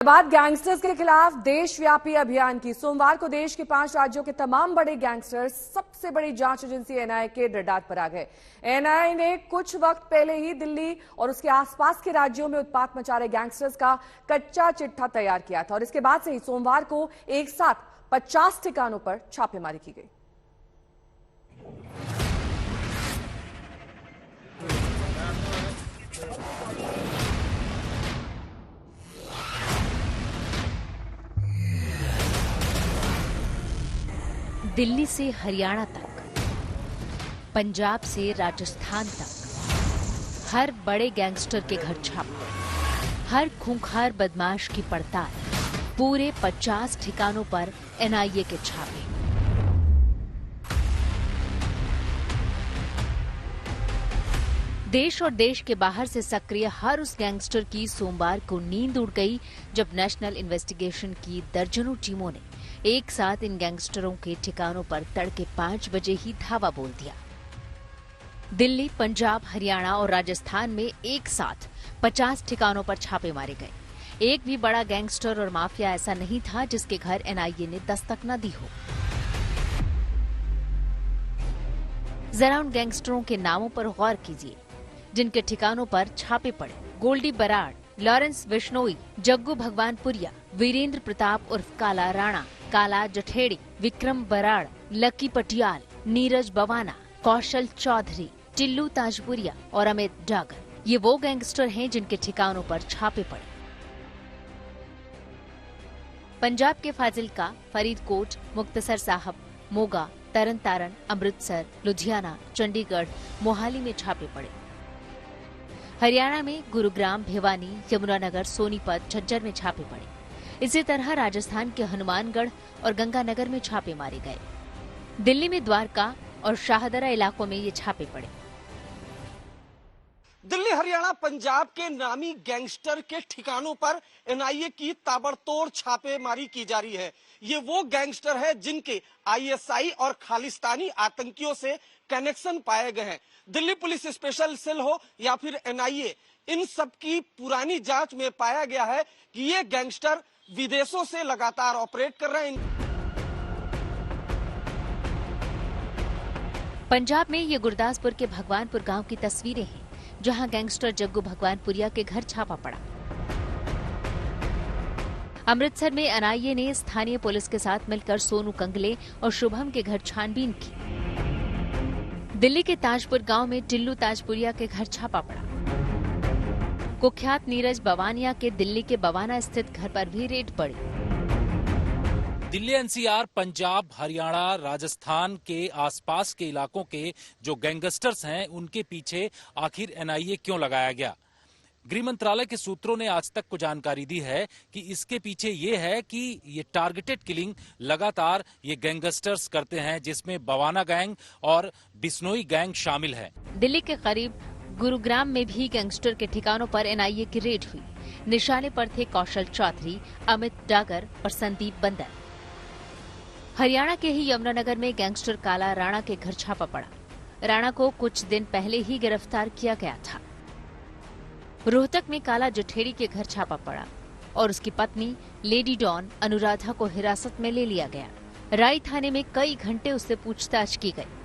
बात गैंगस्टर्स के खिलाफ देशव्यापी अभियान की। सोमवार को देश के 5 राज्यों के तमाम बड़े गैंगस्टर्स सबसे बड़ी जांच एजेंसी एनआईए के रडार पर आ गए। एनआईए ने कुछ वक्त पहले ही दिल्ली और उसके आसपास के राज्यों में उत्पात मचा रहे गैंगस्टर्स का कच्चा चिट्ठा तैयार किया था और इसके बाद से ही सोमवार को एक साथ 50 ठिकानों पर छापेमारी की गई। दिल्ली से हरियाणा तक, पंजाब से राजस्थान तक, हर बड़े गैंगस्टर के घर छापा, हर खूंखार बदमाश की पड़ताल, पूरे 50 ठिकानों पर एनआईए के छापे। देश और देश के बाहर से सक्रिय हर उस गैंगस्टर की सोमवार को नींद उड़ गई जब नेशनल इन्वेस्टिगेशन की दर्जनों टीमों ने एक साथ इन गैंगस्टरों के ठिकानों पर तड़के 5 बजे ही धावा बोल दिया। दिल्ली, पंजाब, हरियाणा और राजस्थान में एक साथ 50 ठिकानों पर छापे मारे गए। एक भी बड़ा गैंगस्टर और माफिया ऐसा नहीं था जिसके घर एनआईए ने दस्तक न दी हो। जरा उन गैंगस्टरों के नामों पर गौर कीजिए जिनके ठिकानों पर छापे पड़े। गोल्डी बराड़, लॉरेंस बिश्नोई, जग्गू भगवानपुरिया, वीरेंद्र प्रताप उर्फ काला राणा, काला जठेड़ी, विक्रम बराड़, लकी पटियाल, नीरज बवाना, कौशल चौधरी, टिल्लू ताजपुरिया और अमित डागर। ये वो गैंगस्टर हैं जिनके ठिकानों पर छापे पड़े। पंजाब के फाजिल्का, फरीदकोट, मुक्तसर साहब, मोगा, तरन तारण, अमृतसर, लुधियाना, चंडीगढ़, मोहाली में छापे पड़े। हरियाणा में गुरुग्राम, भिवानी, यमुनानगर, सोनीपत, झज्जर में छापे पड़े। इसी तरह राजस्थान के हनुमानगढ़ और गंगानगर में छापे मारे गए। दिल्ली में द्वारका और शाहदरा इलाकों में ये छापे पड़े। दिल्ली, हरियाणा, पंजाब के नामी गैंगस्टर के ठिकानों पर एनआईए की ताबड़तोड़ छापेमारी की जा रही है। ये वो गैंगस्टर है जिनके आईएसआई और खालिस्तानी आतंकियों से कनेक्शन पाए गए हैं। दिल्ली पुलिस स्पेशल सेल हो या फिर एनआईए, इन सब की पुरानी जांच में पाया गया है कि ये गैंगस्टर विदेशों से लगातार ऑपरेट कर रहे हैं। पंजाब में ये गुरदासपुर के भगवानपुर गांव की तस्वीरें हैं जहां गैंगस्टर जग्गू भगवानपुरिया के घर छापा पड़ा। अमृतसर में एनआईए ने स्थानीय पुलिस के साथ मिलकर सोनू कंगले और शुभम के घर छानबीन की। दिल्ली के ताजपुर गांव में टिल्लू ताजपुरिया के घर छापा पड़ा। कुख्यात नीरज बवानिया के दिल्ली के बवाना स्थित घर पर भी रेड पड़ी। दिल्ली एनसीआर, पंजाब, हरियाणा, राजस्थान के आसपास के इलाकों के जो गैंगस्टर्स हैं उनके पीछे आखिर एनआईए क्यों लगाया गया। गृह मंत्रालय के सूत्रों ने आज तक को जानकारी दी है कि इसके पीछे ये है कि ये टारगेटेड किलिंग लगातार ये गैंगस्टर्स करते हैं जिसमें बवाना गैंग और बिश्नोई गैंग शामिल है। दिल्ली के करीब गुरुग्राम में भी गैंगस्टर के ठिकानों पर एनआईए की रेड हुई। निशाने पर थे कौशल चौधरी, अमित डागर और संदीप बंदर। हरियाणा के ही यमुनानगर में गैंगस्टर काला राणा के घर छापा पड़ा। राणा को कुछ दिन पहले ही गिरफ्तार किया गया था। रोहतक में काला जठेड़ी के घर छापा पड़ा और उसकी पत्नी लेडी डॉन अनुराधा को हिरासत में ले लिया गया। राई थाने में कई घंटे उससे पूछताछ की गई।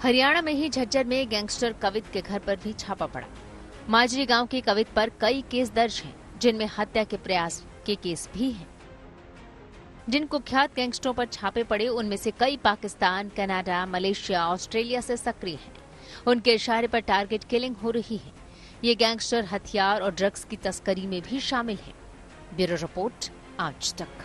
हरियाणा में ही झज्जर में गैंगस्टर कवित के घर पर भी छापा पड़ा। माजरी गांव के कवित पर कई केस दर्ज हैं, जिनमें हत्या के प्रयास के केस भी हैं। जिन कुख्यात गैंगस्टरों पर छापे पड़े उनमें से कई पाकिस्तान, कनाडा, मलेशिया, ऑस्ट्रेलिया से सक्रिय हैं। उनके इशारे पर टारगेट किलिंग हो रही है। ये गैंगस्टर हथियार और ड्रग्स की तस्करी में भी शामिल हैं। ब्यूरो रिपोर्ट, आज तक।